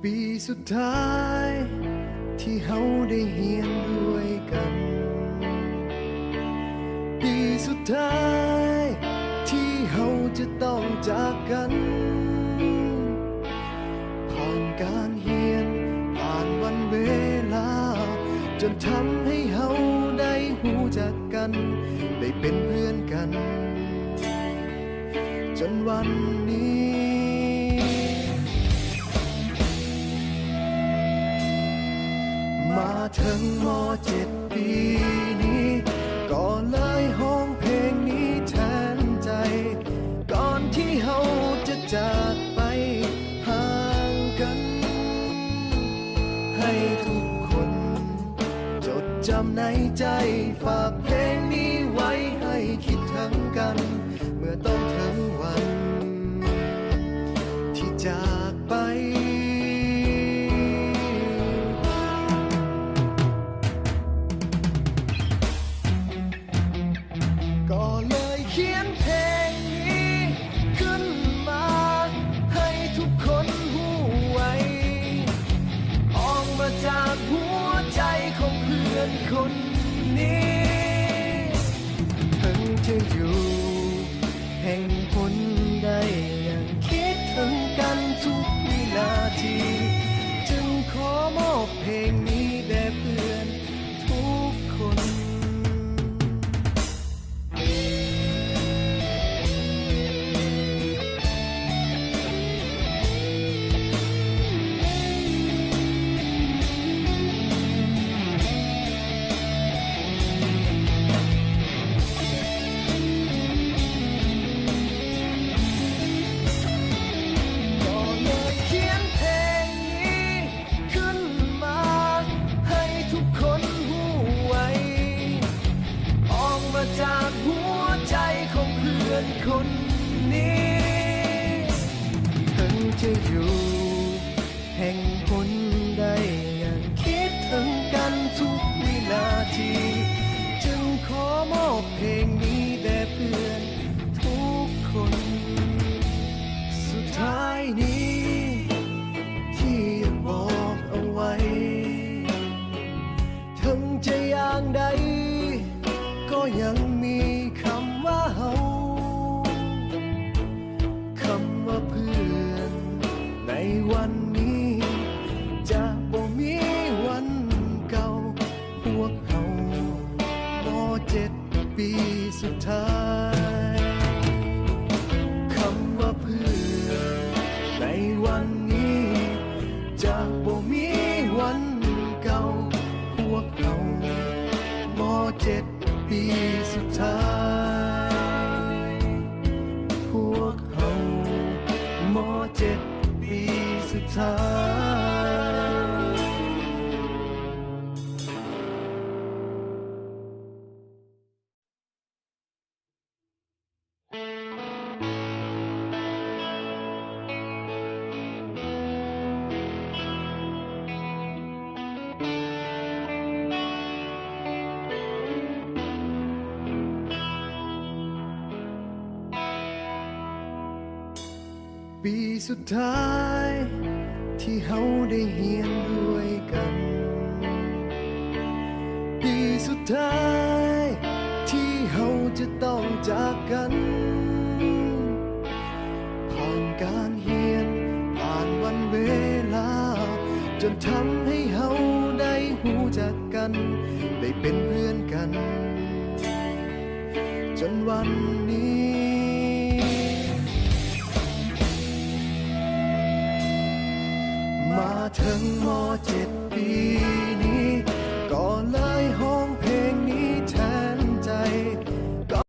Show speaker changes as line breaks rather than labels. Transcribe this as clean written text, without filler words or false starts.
ปีสุดท้ายที่เฮาได้เฮียนด้วยกันปีสุดท้ายที่เฮาจะต้องจากกันผ่านการเฮียนผ่านวันเวลาจนทำให้เฮาได้หูจักกันได้เป็นเพื่อนกันจนวันนี้มาถึงม.7 ปีนี้ก็เลยห้องเพลงนี้แทนใจก่อนที่เฮาจะจากไปห่างกันให้ทุกคนจดจำในใจฝากเพลงนี้ไว้ให้คิดถึงกันเมื่อต้องถึงวันที่จากไปก็เลยเขียนเพลงนี้ขึ้นมาให้ทุกคนหูไว้ออกมาจากหัวใจของเพื่อนคนนี้ถึงจะอยู่แห่งหนใดยังคิดถึงกันทุกวินาทีจึงขอมอบเพลงนี้แด่เพื่อนทุกคนจากหัวใจของเพื่อนคนนี้ถึงจะอยู่แห่งหนใดยังคิดถึงกันทุกวินาทีจึงขอมอบเพลงนี้แด่เพื่อนทุกคนสุดท้ายนี้ที่อยากบอกเอาไว้ถึงจะอย่างใดก็ยังมีคำว่าเฮาคำว่าเพื่อนในวันนี้จะบ่มีวันเก่าพวกเฮาม.7 ปีสุดท้ายคำว่าเพื่อนในวันนี้จะบ่มีวันเก่าพวกเฮาม.7 ปีสุดท้ายพวกเฮาม.7 ปีสุดท้ายปีสุดท้ายที่เฮาได้เฮียนด้วยกันปีสุดท้ายที่เฮาจะต้องจากกันผ่านการเฮียนผ่านวันเวลาจนทำให้เฮาได้หูจักกันได้เป็นเพื่อนกันจนวันนี้มาถึงม.7 ปี